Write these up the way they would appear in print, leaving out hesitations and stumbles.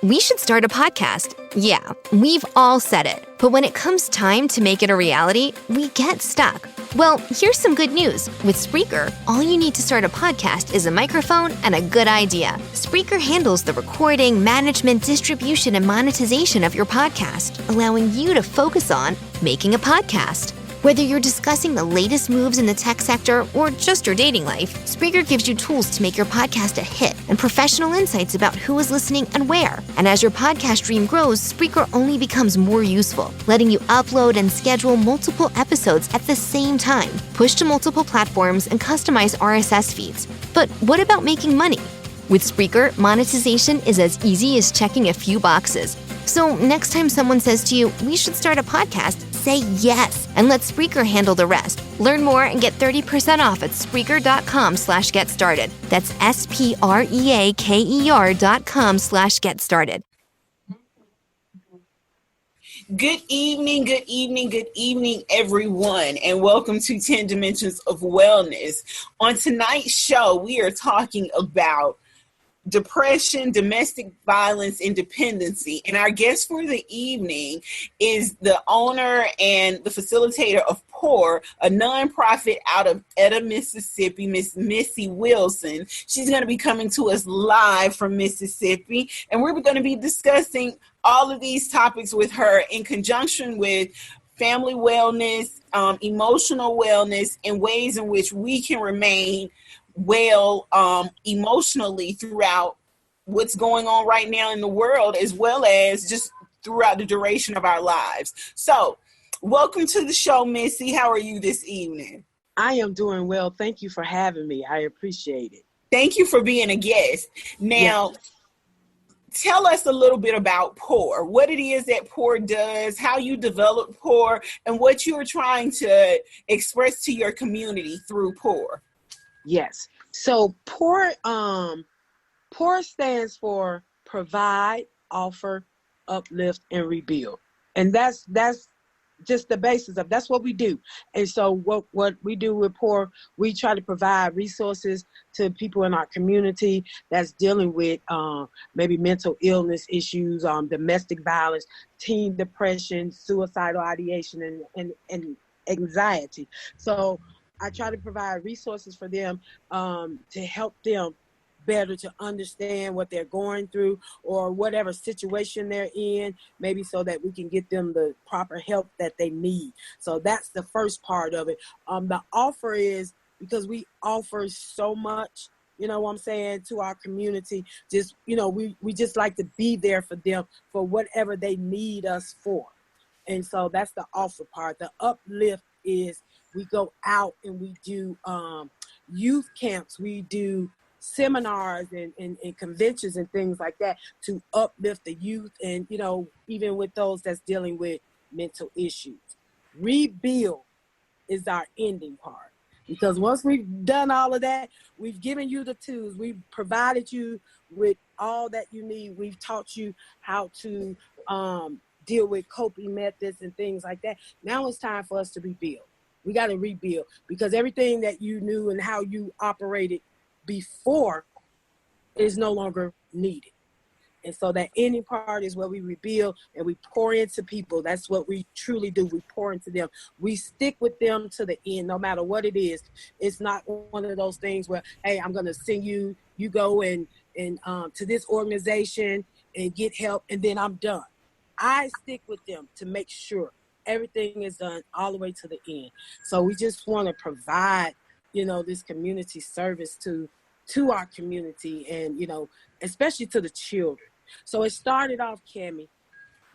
We should start a podcast. Yeah, we've all said it. But when it comes time to make it a reality, we get stuck. Well, here's some good news. With Spreaker, all you need to start a podcast is a microphone and a good idea. Spreaker handles the recording, management, distribution, and monetization of your podcast, allowing you to focus on making a podcast. Whether you're discussing the latest moves in the tech sector or just your dating life, Spreaker gives you tools to make your podcast a hit and professional insights about who is listening and where. And as your podcast dream grows, Spreaker only becomes more useful, letting you upload and schedule multiple episodes at the same time, push to multiple platforms, and customize RSS feeds. But what about making money? With Spreaker, monetization is as easy as checking a few boxes. So next time someone says to you, we should start a podcast, say yes, and let Spreaker handle the rest. Learn more and get 30% off at Spreaker.com/get started. That's SPREAKER.com/get started. Good evening, everyone, and welcome to 10 Dimensions of Wellness. On tonight's show, we are talking about depression, domestic violence, and dependency. And our guest for the evening is the owner and the facilitator of P.O.U.R, a nonprofit out of Etta, Mississippi, Miss Missie Wilson. She's going to be coming to us live from Mississippi, and we're going to be discussing all of these topics with her in conjunction with family wellness, emotional wellness, and ways in which we can remain well emotionally throughout what's going on right now in the world, as well as just throughout the duration of our lives. So welcome to the show, Missy. How are you this evening? I am doing well. Thank you for having me. I appreciate it. Thank you for being a guest. Now, Tell us a little bit about P.O.U.R, what it is that P.O.U.R does, how you developed P.O.U.R, and what you're trying to express to your community through P.O.U.R. Yes. So P.O.U.R stands for provide, offer, uplift, and rebuild. And that's just the basis of that's what we do. And so what we do with P.O.U.R, we try to provide resources to people in our community that's dealing with maybe mental illness issues, domestic violence, teen depression, suicidal ideation, and anxiety. So I try to provide resources for them to help them better to understand what they're going through or whatever situation they're in, maybe so that we can get them the proper help that they need. So that's the first part of it. The offer is because we offer so much, you know what I'm saying, to our community. Just, we just like to be there for them for whatever they need us for. And so that's the offer part. The uplift is we go out and we do youth camps. We do seminars and conventions and things like that to uplift the youth and, even with those that's dealing with mental issues. Rebuild is our ending part. Because once we've done all of that, we've given you the tools. We've provided you with all that you need. We've taught you how to deal with coping methods and things like that. Now it's time for us to rebuild. We got to rebuild because everything that you knew and how you operated before is no longer needed. And so that ending part is where we rebuild and we pour into people. That's what we truly do. We pour into them. We stick with them to the end, no matter what it is. It's not one of those things where, hey, I'm going to send you, you go and to this organization and get help, and then I'm done. I stick with them to make sure everything is done all the way to the end. So we just want to provide, this community service to our community and, especially to the children. So it started off, Cammie,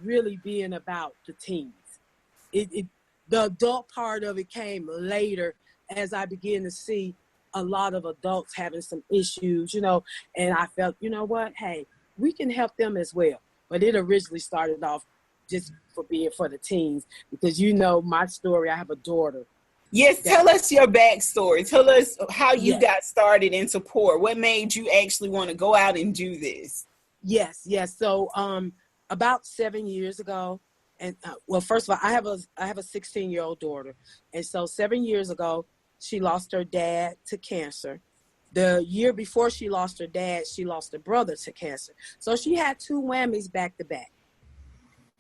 really being about the teens. The adult part of it came later as I began to see a lot of adults having some issues, and I felt, what, hey, we can help them as well. But it originally started off just for being for the teens because my story, I have a daughter. Yes, tell us your backstory. Tell us how you got started into P.O.U.R. What made you actually want to go out and do this? Yes. So about 7 years ago, and first of all, I have a 16-year-old daughter, and so 7 years ago, she lost her dad to cancer, The year before she lost her dad, she lost a brother to cancer. So she had two whammies back to back.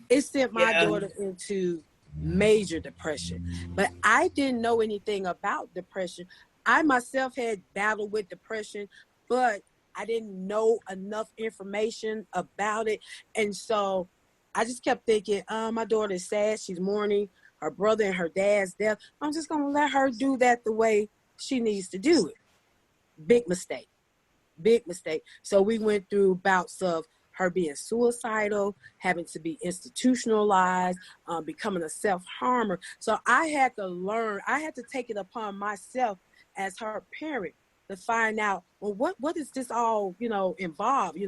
It sent my Yeah. daughter into major depression. But I didn't know anything about depression. I myself had battled with depression, but I didn't know enough information about it. And so I just kept thinking, my daughter is sad. She's mourning her brother and her dad's death. I'm just going to let her do that the way she needs to do it. Big mistake. Big mistake. So we went through bouts of her being suicidal, having to be institutionalized, becoming a self-harmer. So I had to learn, I had to take it upon myself as her parent to find out, well, what is this all, involved,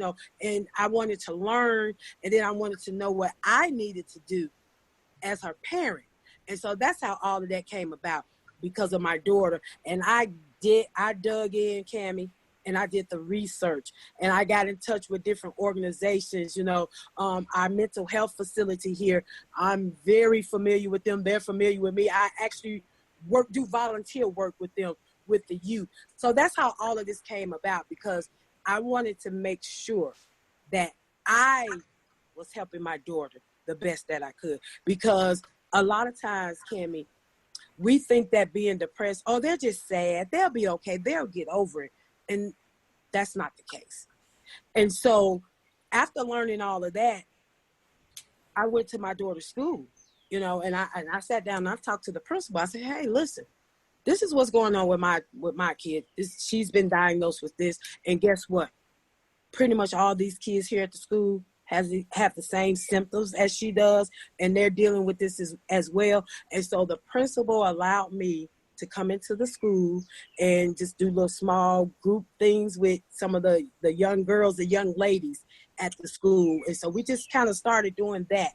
and I wanted to learn, and then I wanted to know what I needed to do as her parent. And so that's how all of that came about, because of my daughter. And I dug in, Cammie, and I did the research, and I got in touch with different organizations, our mental health facility here. I'm very familiar with them. They're familiar with me. I actually do volunteer work with them, with the youth. So that's how all of this came about, because I wanted to make sure that I was helping my daughter the best that I could. Because a lot of times, Cammie, we think that being depressed, oh, they're just sad, they'll be okay, they'll get over it. And that's not the case. And so after learning all of that, I went to my daughter's school, and I sat down and I talked to the principal. I said, hey, listen, this is what's going on with my kid. She's been diagnosed with this. And guess what? Pretty much all these kids here at the school have the same symptoms as she does, and they're dealing with this as well. And so the principal allowed me to come into the school and just do little small group things with some of the young girls, the young ladies at the school. And so we just kind of started doing that,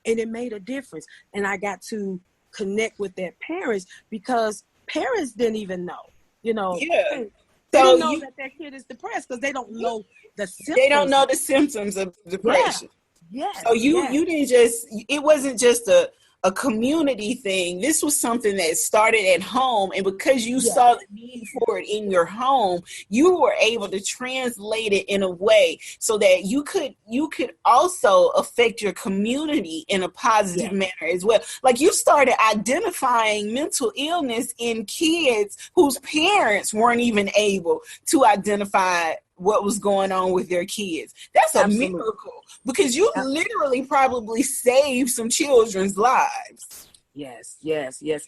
and it made a difference. And I got to connect with their parents, because parents didn't even know, Yeah. They So don't know that their kid is depressed, because they don't know the symptoms. They don't know the symptoms of depression. Yes. So you didn't just, it wasn't just a community thing. This was something that started at home, and because you saw the need for it in your home, you were able to translate it in a way so that you could also affect your community in a positive manner as well. Like, you started identifying mental illness in kids whose parents weren't even able to identify what was going on with their kids. That's a miracle, because you literally probably saved some children's lives. Yes.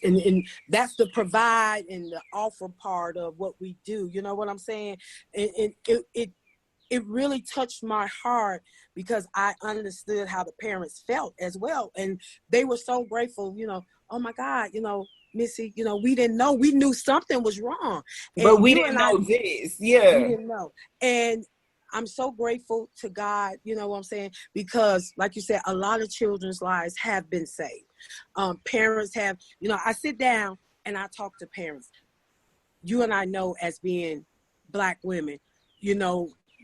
And that's the provide and the offer part of what we do. You know what I'm saying? And it really touched my heart, because I understood how the parents felt as well. And they were so grateful, oh my God, Missie, we didn't know. We knew something was wrong. But we didn't know this. Yeah. We didn't know. And I'm so grateful to God, you know what I'm saying? Because like you said, a lot of children's lives have been saved. Parents have, I sit down and I talk to parents. You and I know, as being Black women,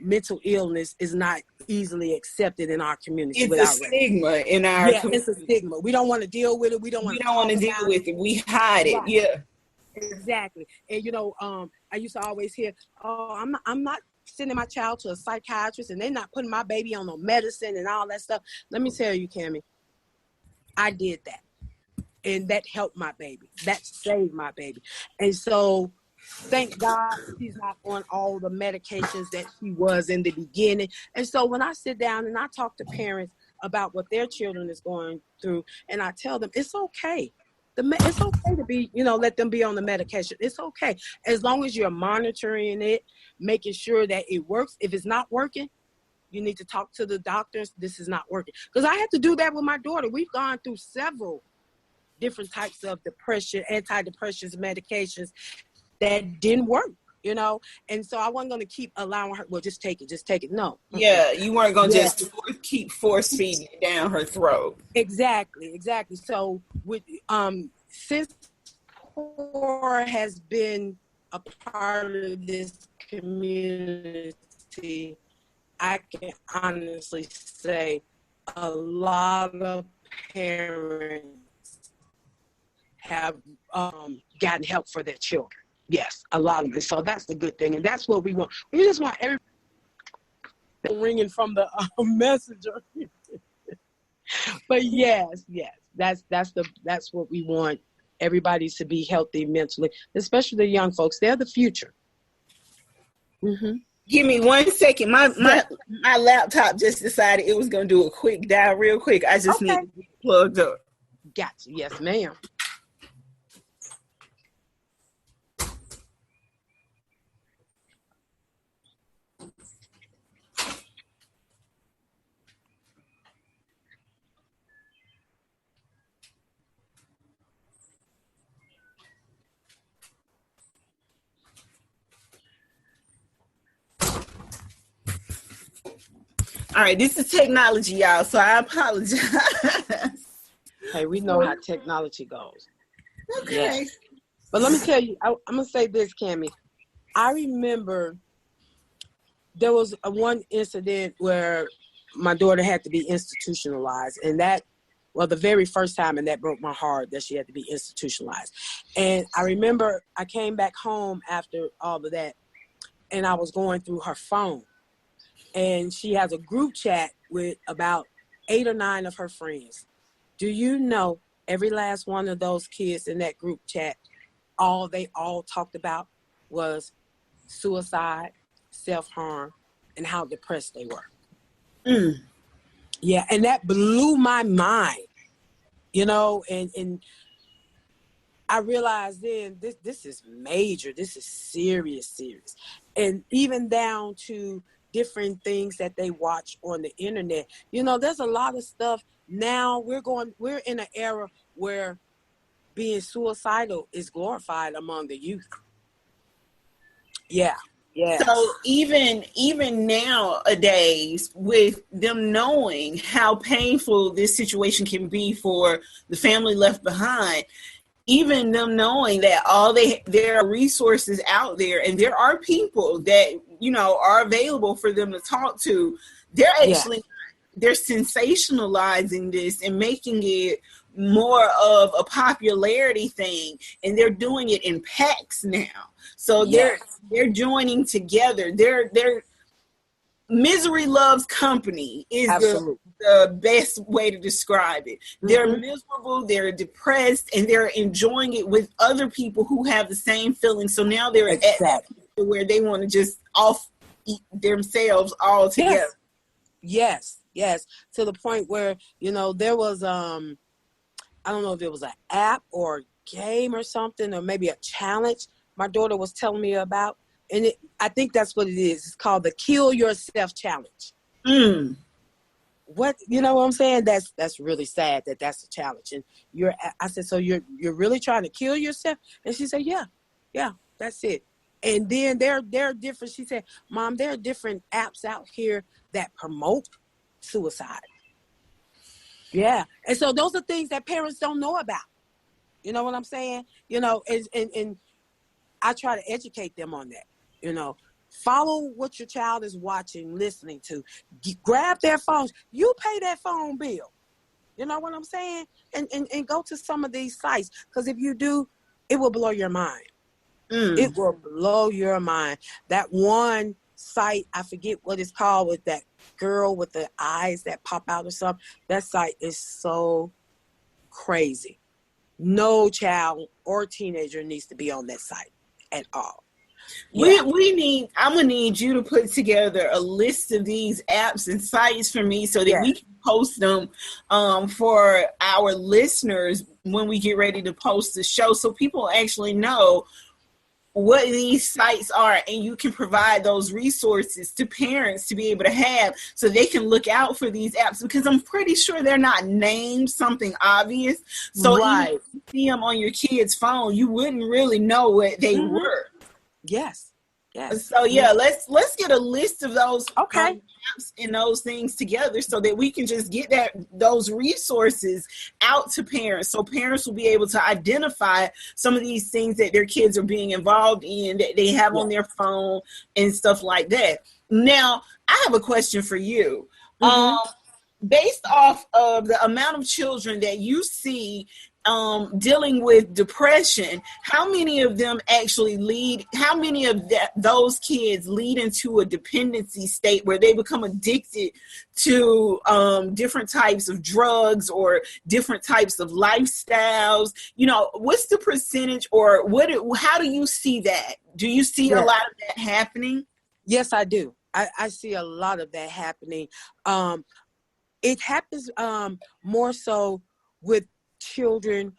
mental illness is not easily accepted in our community. It's a stigma in our community. It's a stigma. We don't want to deal with it. We don't want to deal with it. We hide it. Yeah. Exactly. And I used to always hear, oh, I'm not sending my child to a psychiatrist, and they're not putting my baby on no medicine and all that stuff. Let me tell you, Cammie, I did that. And that helped my baby. That saved my baby. And so thank God she's not on all the medications that she was in the beginning. And so when I sit down and I talk to parents about what their children is going through, and I tell them it's okay. It's okay to be, let them be on the medication. It's okay. As long as you're monitoring it, making sure that it works. If it's not working, you need to talk to the doctors. This is not working. Because I had to do that with my daughter. We've gone through several different types of depression, antidepressants, medications that didn't work, and so I wasn't going to keep allowing her, well, just take it. No. Yeah, you weren't going to just keep force feeding it down her throat. Exactly. So with since P.O.U.R has been a part of this community, I can honestly say a lot of parents have gotten help for their children. Yes, a lot of it. So that's the good thing, and that's what we want. We just want everybody ringing from the messenger. But yes, that's what we want. Everybody to be healthy mentally, especially the young folks. They're the future. Mm-hmm. Give me 1 second. My laptop just decided it was going to do a quick dial real quick. I just need to get plugged up. Gotcha. Yes, ma'am. All right, this is technology, y'all, so I apologize. Hey, we know how technology goes. Okay. Yes. But let me tell you, I'm going to say this, Cammie. I remember there was one incident where my daughter had to be institutionalized, and that, well, the very first time, and that broke my heart that she had to be institutionalized. And I remember I came back home after all of that, and I was going through her phone, and she has a group chat with about 8 or 9 of her friends. Do you know every last one of those kids in that group chat, all they all talked about was suicide, self-harm, and how depressed they were. Yeah, and that blew my mind, and I realized then this is major. This is serious. And even down to different things that they watch on the internet. There's a lot of stuff now. We're in an era where being suicidal is glorified among the youth. Yeah. Yeah. So even nowadays, with them knowing how painful this situation can be for the family left behind, even them knowing that there are resources out there and there are people that are available for them to talk to, they're sensationalizing this and making it more of a popularity thing, and they're doing it in packs now. So they're joining together. They're misery loves company is the best way to describe it. They're miserable, they're depressed, and they're enjoying it with other people who have the same feelings. So now they're at that point where they want to just off-eat themselves all together. Yes. To the point where, there was, I don't know if it was an app or a game or something, or maybe a challenge my daughter was telling me about. And I think that's what it is. It's called the Kill Yourself Challenge. What, you know what I'm saying? That's really sad that's a challenge. And I said, so you're really trying to kill yourself? And she said, yeah, that's it. And then there are different, she said, Mom, there are different apps out here that promote suicide. Yeah. And so those are things that parents don't know about. You know what I'm saying? And I try to educate them on that. Follow what your child is watching, listening to. Grab their phones. You pay that phone bill. You know what I'm saying? And go to some of these sites. Because if you do, it will blow your mind. It will blow your mind. That one site, I forget what it's called, with that girl with the eyes that pop out or something. That site is so crazy. No child or teenager needs to be on that site at all. Yeah. I'm gonna need you to put together a list of these apps and sites for me so that we can post them for our listeners when we get ready to post the show, so people actually know what these sites are, and you can provide those resources to parents to be able to have so they can look out for these apps, because I'm pretty sure they're not named something obvious. So even if you see them on your kid's phone, you wouldn't really know what they were. Yes. So let's get a list of those apps and those things together so that we can just get those resources out to parents, so parents will be able to identify some of these things that their kids are being involved in, that they have on their phone and stuff like that. Now, I have a question for you. Based off of the amount of children that you see dealing with depression, how many of them actually lead, how many of those kids lead into a dependency state where they become addicted to different types of drugs or different types of lifestyles? You know, what's the percentage, or how do you see that? Do you see a lot of that happening? Yes, I do. I see a lot of that happening. It happens more so with children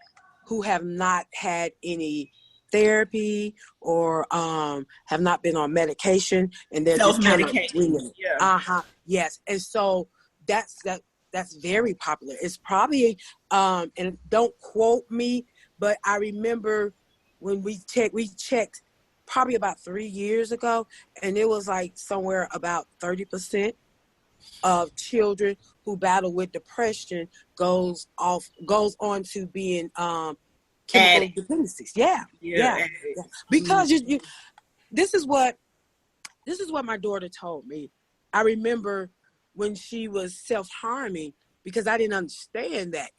who have not had any therapy or have not been on medication, and they're just kind of winging it. Yes. And so that's very popular. It's probably and don't quote me, but I remember when we checked probably about 3 years ago, and it was like somewhere about 30% of children who battle with depression goes on to being chemical dependencies. Yeah. Because you this is what my daughter told me. I remember when she was self-harming, because I didn't understand that,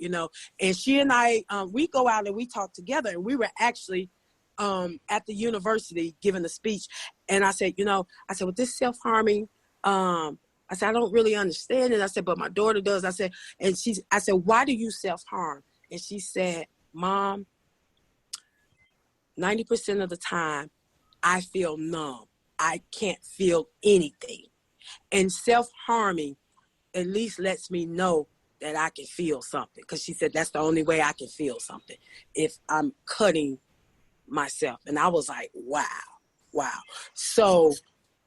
and she and I, we go out and we talk together, and we were actually at the university giving a speech. And I said, with this self-harming, I said, I don't really understand it. I said, but my daughter does. I said, why do you self-harm? And she said, Mom, 90% of the time I feel numb. I can't feel anything. And self-harming at least lets me know that I can feel something. Because she said, that's the only way I can feel something, if I'm cutting myself. And I was like, wow. So,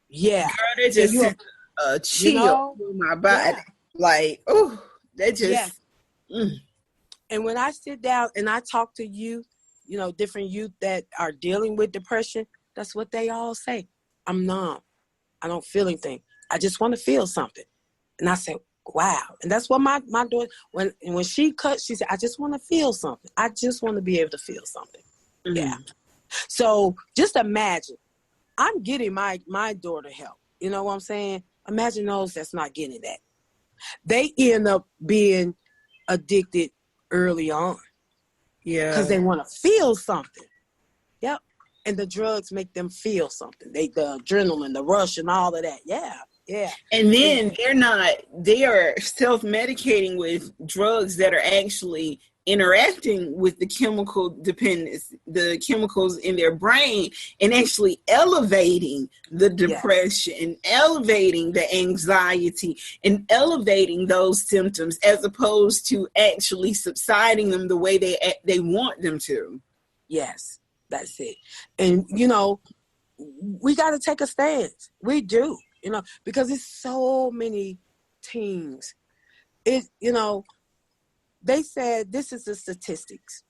yeah. Girl, that just sent a chill through my body. Yeah. Like, oh, that just. Yeah. And when I sit down and I talk to youth, different youth that are dealing with depression, that's what they all say. I'm numb. I don't feel anything. I just want to feel something. And I said, wow. And that's what my daughter, when she cut, she said, I just want to feel something. I just want to be able to feel something. Mm-hmm. Yeah. So just imagine, I'm getting my daughter help. You know what I'm saying? Imagine those that's not getting that. They end up being addicted early on. Yeah. Because they want to feel something. Yep. And the drugs make them feel something. The adrenaline, the rush, and all of that. Yeah. Yeah. And then they are self-medicating with drugs that are actually interacting with the chemical dependence, the chemicals in their brain, and actually elevating the depression, and elevating the anxiety, and elevating those symptoms, as opposed to actually subsiding them the way they want them to. Yes, that's it. And, we got to take a stance. We do, because it's so many teens. They said, this is the statistics.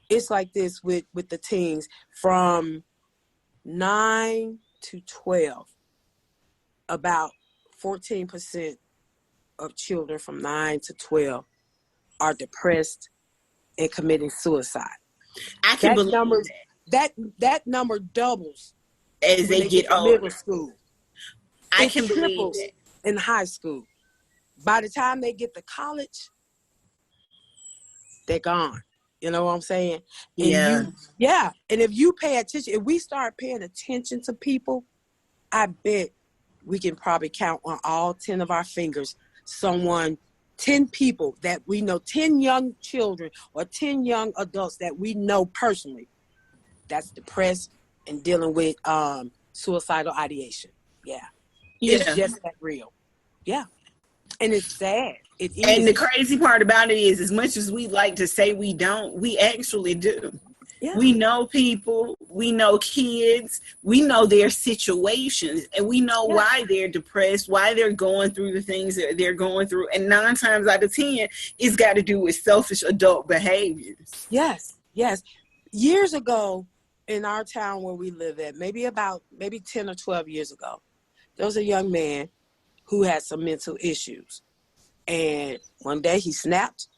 It's like this with the teens from 9 to 12. About 14% of children from 9 to 12 are depressed and committing suicide. I can believe that number doubles as they get older. Middle school. I can believe that. In high school. By the time they get to college, they're gone. You know what I'm saying? And and if you pay attention, if we start paying attention to people, I bet we can probably count on all 10 of our fingers 10 people that we know, 10 young children or 10 young adults that we know personally that's depressed and dealing with suicidal ideation. Yeah. It's just that real. Yeah. And it's sad. It is. And the crazy part about it is, as much as we like to say we don't, we actually do. Yeah. We know people, we know kids, we know their situations, and we know why they're depressed, why they're going through the things that they're going through. And 9 times out of 10, it's got to do with selfish adult behaviors. Yes. Years ago in our town where we live at, maybe 10 or 12 years ago, there was a young man who had some mental issues. And one day he snapped,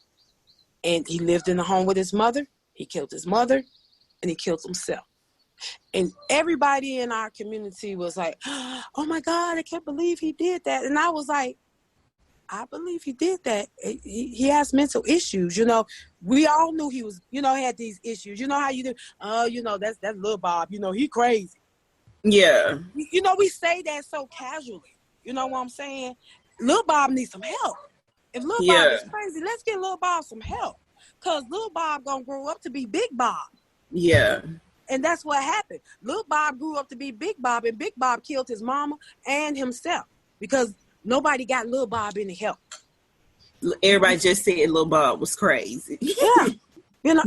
and he lived in the home with his mother. He killed his mother, and he killed himself. And everybody in our community was like, oh my God, I can't believe he did that. And I was like, I believe he did that. He has mental issues. You know, we all knew he was, had these issues. You know how you do? That's Lil Bob. You know, he crazy. Yeah. We say that so casually. You know what I'm saying? Lil Bob needs some help. If Lil Bob Yeah. is crazy, let's get Lil Bob some help. Because Lil Bob gonna grow up to be Big Bob. Yeah. And that's what happened. Lil Bob grew up to be Big Bob, and Big Bob killed his mama and himself because nobody got Lil Bob any help. Everybody just said Lil Bob was crazy. Yeah. And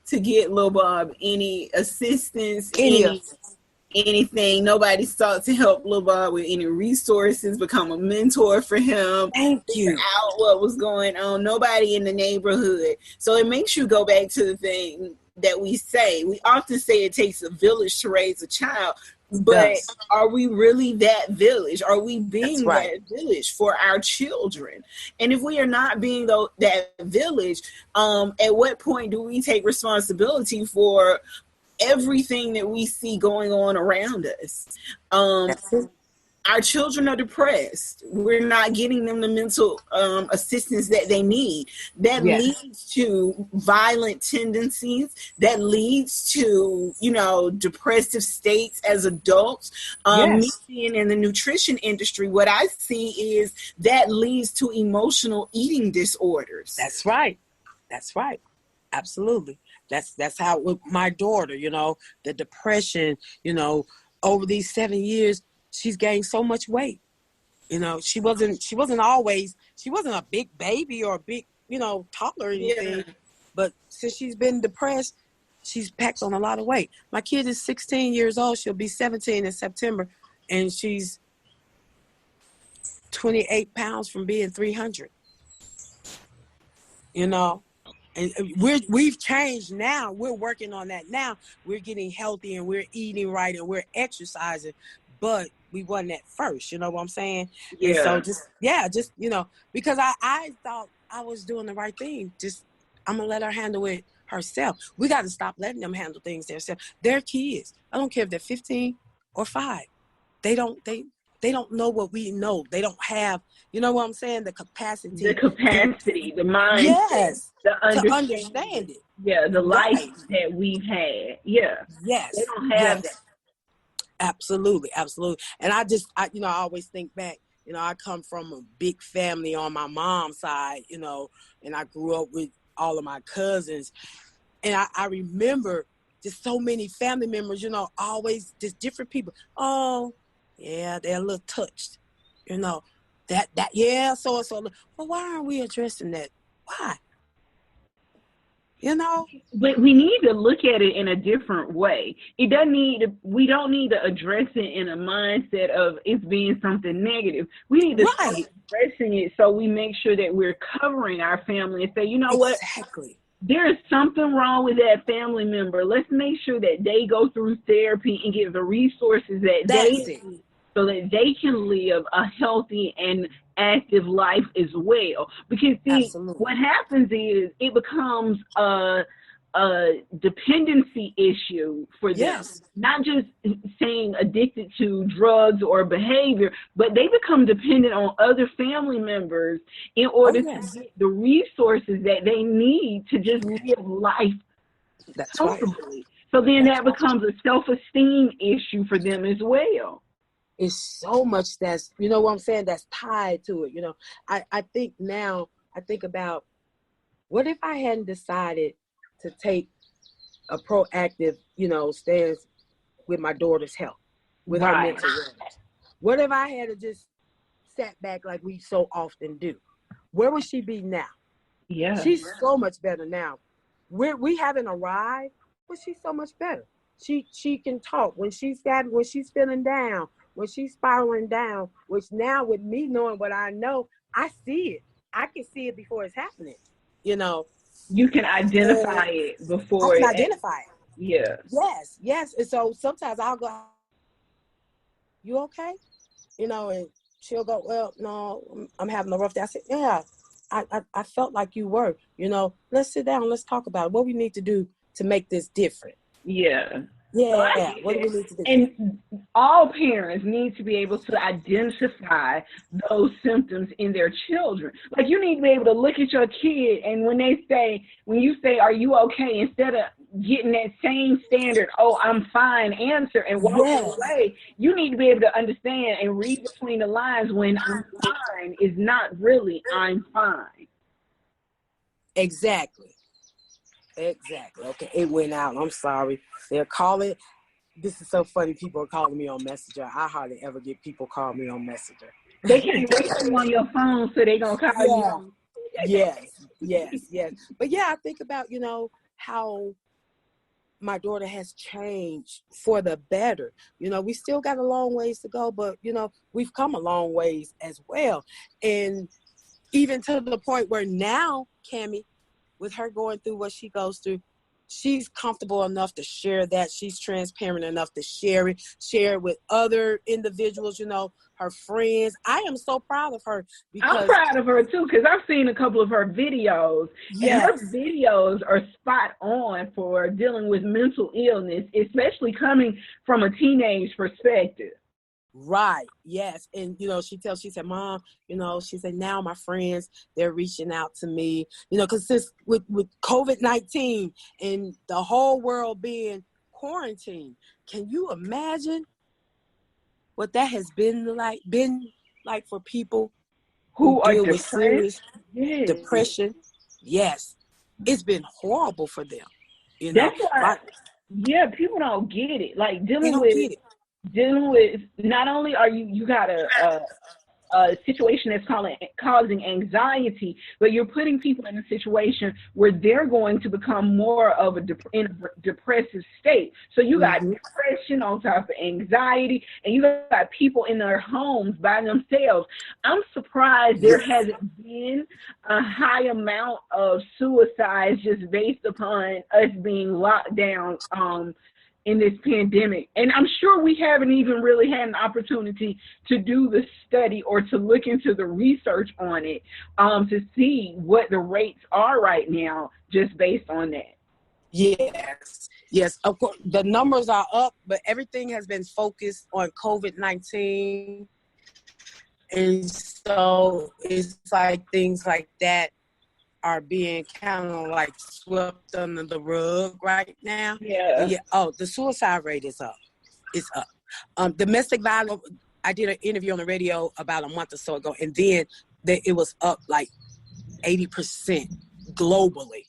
to get Lil Bob any assistance, anything. Nobody sought to help Lil Bob with any resources, become a mentor for him. Thank you. Out what was going on. Nobody in the neighborhood. So it makes you go back to the thing that we say. We often say it takes a village to raise a child. But are we really that village? Are we being that village for our children? And if we are not being that village, at what point do we take responsibility for everything that we see going on around us? Our children are depressed. We're not getting them the mental assistance that they need. That leads to violent tendencies. That leads to, depressive states as adults. Me being in the nutrition industry, what I see is that leads to emotional eating disorders. That's right. Absolutely. That's how with my daughter, the depression, over these 7 years, she's gained so much weight. She wasn't a big baby or a big, toddler or anything. Yeah. But since she's been depressed, she's packed on a lot of weight. My kid is 16 years old. She'll be 17 in September. And she's 28 pounds from being 300. And we've changed now. We're working on that now. We're getting healthy and we're eating right and we're exercising. But we wasn't at first, you know what I'm saying? Yeah. And so because I thought I was doing the right thing. I'm going to let her handle it herself. We got to stop letting them handle things themselves. They're kids. I don't care if they're 15 or 5. They don't know what we know. They don't have, you know what I'm saying? The capacity, the mind. Yes. To understand it. Yeah. The life that we've had. Yeah. Yes. They don't have that. Absolutely. And I always think back, I come from a big family on my mom's side, and I grew up with all of my cousins. And I remember just so many family members, always just different people. Oh, yeah, they're a little touched, so. Well, why aren't we addressing that? Why? But we need to look at it in a different way. We don't need to address it in a mindset of it's being something negative. We need to start addressing it so we make sure that we're covering our family and say, what? Exactly. There is something wrong with that family member. Let's make sure that they go through therapy and get the resources that they need so that they can live a healthy and active life as well. Because what happens is it becomes a dependency issue for them. Not just saying addicted to drugs or behavior, but they become dependent on other family members in order to get the resources that they need to just live life comfortably. So then that becomes a self-esteem issue for them as well. It's so much that's, what I'm saying, that's tied to it. I think now, about what if I hadn't decided to take a proactive, stance with my daughter's health, with her mental wellness? What if I had to just sat back like we so often do? Where would she be now? Yeah. She's so much better now. We haven't arrived, but she's so much better. She can talk when she's feeling down, when she's spiraling down, which now with me knowing what I know, I see it. I can see it before it's happening, You can identify it before I can identify it. Yeah. Yes. And so sometimes I'll go, you okay? And she'll go, well, no, I'm having a rough day. I said, yeah, I felt like you were, let's sit down, let's talk about it. What we need to do to make this different. Yeah. So I Yeah. get What do we that. need to do? And all parents need to be able to identify those symptoms in their children. Like you need to be able to look at your kid, and when you say, "Are you okay?" instead of getting that same standard, "Oh, I'm fine" answer and walking Yes. away, you need to be able to understand and read between the lines when "I'm fine" is not really "I'm fine." Exactly. Exactly. Okay, it went out. I'm sorry. They're calling. This is so funny. People are calling me on Messenger. I hardly ever get people call me on Messenger. They can't wait for you on your phone, so they're gonna call you. Yeah. Yes. But yeah, I think about, how my daughter has changed for the better. We still got a long ways to go, but, we've come a long ways as well. And even to the point where now, Cammie, with her going through what she goes through, she's comfortable enough to share that. She's transparent enough to share it with other individuals, her friends. I am so proud of her I'm because, proud of her too, because I've seen a couple of her videos, and her yes, videos are spot on for dealing with mental illness, especially coming from a teenage perspective. right, yes. And, she said, Mom, she said, now my friends, they're reaching out to me, because since with COVID-19 and the whole world being quarantined, can you imagine what that has been like for people who Who are deal with depressed? serious Yes. depression? Yes, it's been horrible for them. That's why, Like yeah, people don't get it. Like they dealing don't with get it. dealing with not only are you got a situation that's causing anxiety, but you're putting people in a situation where they're going to become more of in a depressive state. So you got Mm-hmm. depression on top of anxiety, and you got people in their homes by themselves. I'm surprised there Yes. hasn't been a high amount of suicides just based upon us being locked down in this pandemic. And I'm sure we haven't even really had an opportunity to do the study or to look into the research on it to see what the rates are right now, just based on that. Yes. Of course, the numbers are up, but everything has been focused on COVID-19, and so it's like things like that are being kind of like swept under the rug right now. Yeah. Yeah. Oh, the suicide rate is up. It's up. Domestic violence. I did an interview on the radio about a month or so ago, and then it was up like 80% globally.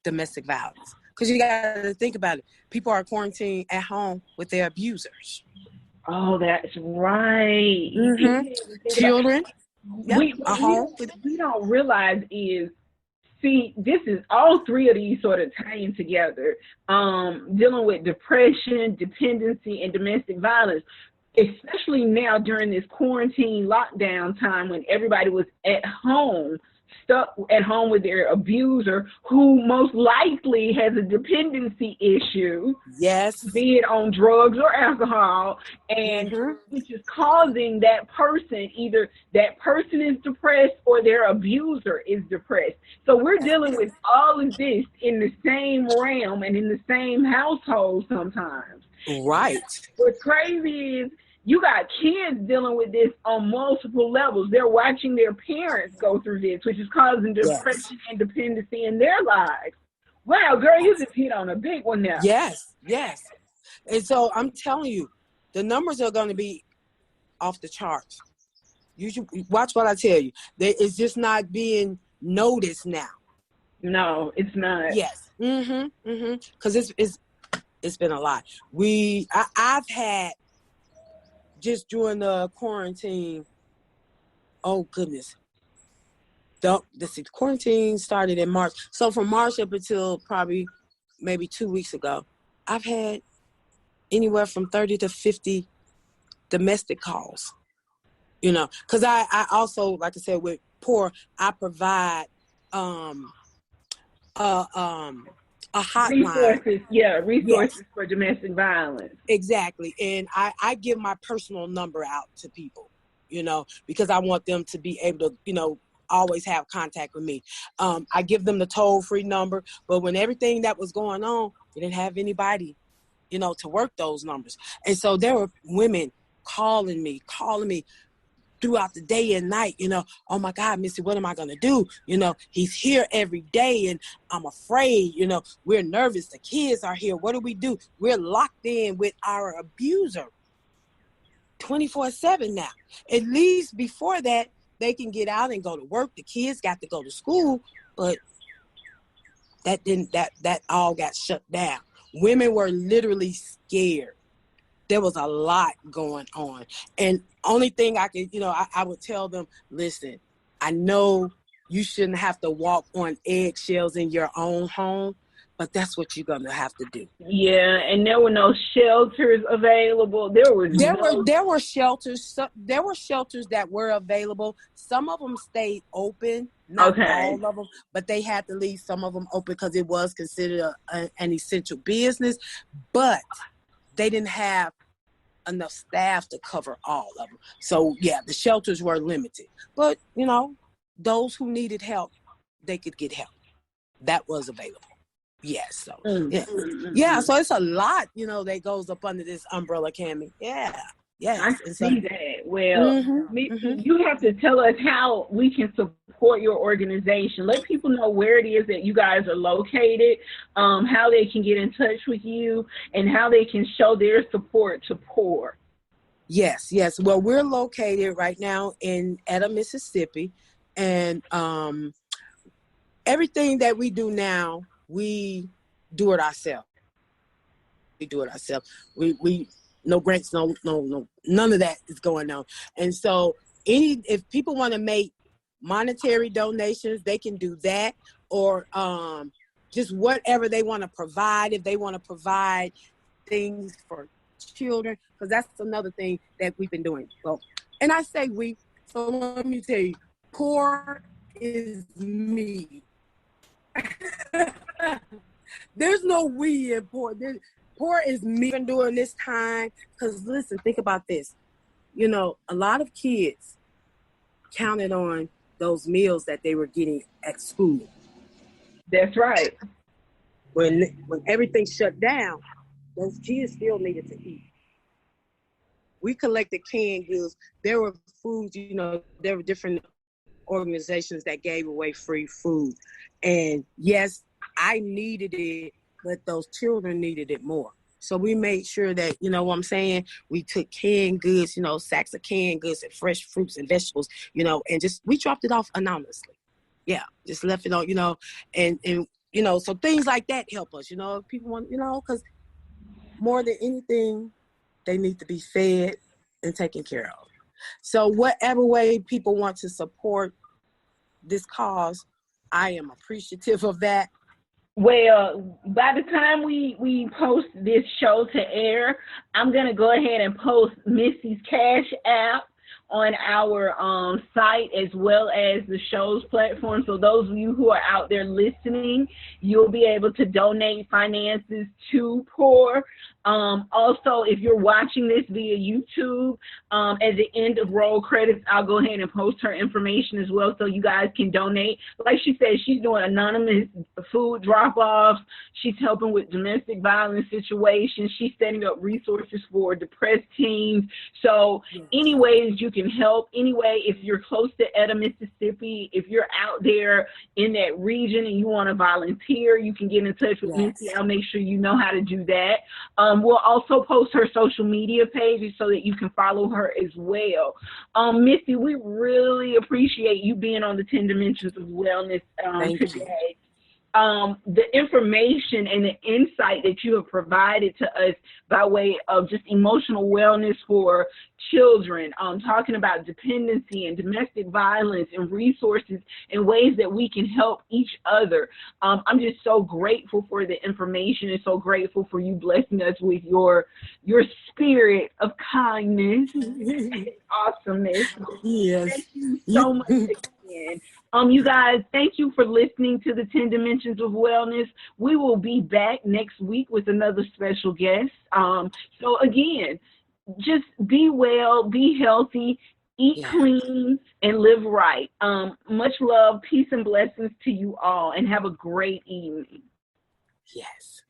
Domestic violence, because you got to think about it. People are quarantined at home with their abusers. Oh, that's right. Mm-hmm. People need to think about Children, yep, we at we home don't with. we don't realize is see, this is all three of these sort of tying together. Dealing with depression, dependency, and domestic violence, especially now during this quarantine lockdown time when everybody was at home, stuck at home with their abuser, who most likely has a dependency issue, Yes. be it on drugs or alcohol, and Mm-hmm. which is causing that person, either that person is depressed or their abuser is depressed. So we're dealing with all of this in the same realm and in the same household sometimes. Right. What's crazy is you got kids dealing with this on multiple levels. They're watching their parents go through this, which is causing Yes. depression and dependency in their lives. Wow, girl, you just hit on a big one now. Yes. And so I'm telling you, the numbers are going to be off the charts. You should watch what I tell you. It's just not being noticed now. No, it's not. Yes. Because it's been a lot. I've had, just during the quarantine. Oh goodness. The quarantine started in March. So from March up until probably maybe 2 weeks ago, I've had anywhere from 30 to 50 domestic calls. Because I also, like I said, with P.O.U.R, I provide a hotline. Yes, Resources for domestic violence. exactly. And I give my personal number out to people, because I want them to be able to, always have contact with me. I give them the toll-free number, but when everything that was going on, we didn't have anybody to work those numbers. And so there were women calling me throughout the day and night, oh my God, Missy, what am I going to do? He's here every day and I'm afraid, we're nervous. The kids are here. What do we do? We're locked in with our abuser 24/7 now. At least before that, they can get out and go to work. The kids got to go to school, but that all got shut down. Women were literally scared. There was a lot going on. And only thing I could, I would tell them, listen, I know you shouldn't have to walk on eggshells in your own home, but that's what you're going to have to do. Yeah, and there were no shelters available. There were shelters. There were shelters that were available. Some of them stayed open, not all of them, but they had to leave some of them open because it was considered an essential business. But they didn't have enough staff to cover all of them. So yeah, the shelters were limited. But those who needed help, they could get help. That was available. Yes. So yeah. So it's a lot, that goes up under this umbrella, Cammie. Yeah. Yes. I see that. Well, you have to tell us how we can support your organization. Let people know where it is that you guys are located, how they can get in touch with you, and how they can show their support to P.O.U.R. Yes. Well, we're located right now in Etta, Mississippi, and everything that we do now, we do it ourselves. We no grants, no, none of that is going on. And so if people want to make monetary donations, they can do that, or just whatever they want to provide. If they want to provide things for children, because that's another thing that we've been doing. Well, and I say we, so let me tell you, P.O.U.R. is me. There's no we in P.O.U.R. P.O.U.R. is me even during this time. Because listen, think about this. A lot of kids counted on those meals that they were getting at school. That's right. When everything shut down, those kids still needed to eat. We collected canned goods. There were foods, there were different organizations that gave away free food. And yes, I needed it, but those children needed it more. So we made sure that, what I'm saying, we took canned goods, sacks of canned goods and fresh fruits and vegetables, and we dropped it off anonymously. Yeah, just left it on, and so things like that help us, people want, because more than anything, they need to be fed and taken care of. So whatever way people want to support this cause, I am appreciative of that. Well, by the time we post this show to air, I'm going to go ahead and post Missie's Cash App on our site as well as the show's platform. So those of you who are out there listening, you'll be able to donate finances to P.O.U.R. Also, if you're watching this via YouTube, at the end of roll credits, I'll go ahead and post her information as well so you guys can donate. Like she said, she's doing anonymous food drop-offs. She's helping with domestic violence situations. She's setting up resources for depressed teens. So any ways you can help, anyway, if you're close to Etta, Mississippi, if you're out there in that region and you want to volunteer, you can get in touch with Missy. I'll make sure you know how to do that. We'll also post her social media pages so that you can follow her as well. Missy, we really appreciate you being on the 10 Dimensions of Wellness today. The information and the insight that you have provided to us by way of just emotional wellness for children, talking about dependency and domestic violence and resources and ways that we can help each other. I'm just so grateful for the information and so grateful for you blessing us with your spirit of kindness and awesomeness. Yes. Thank you so much again. You guys, thank you for listening to the 10 Dimensions of Wellness. We will be back next week with another special guest. So again, just be well, be healthy, eat clean, and live right. Much love, peace, and blessings to you all, and have a great evening. Yes.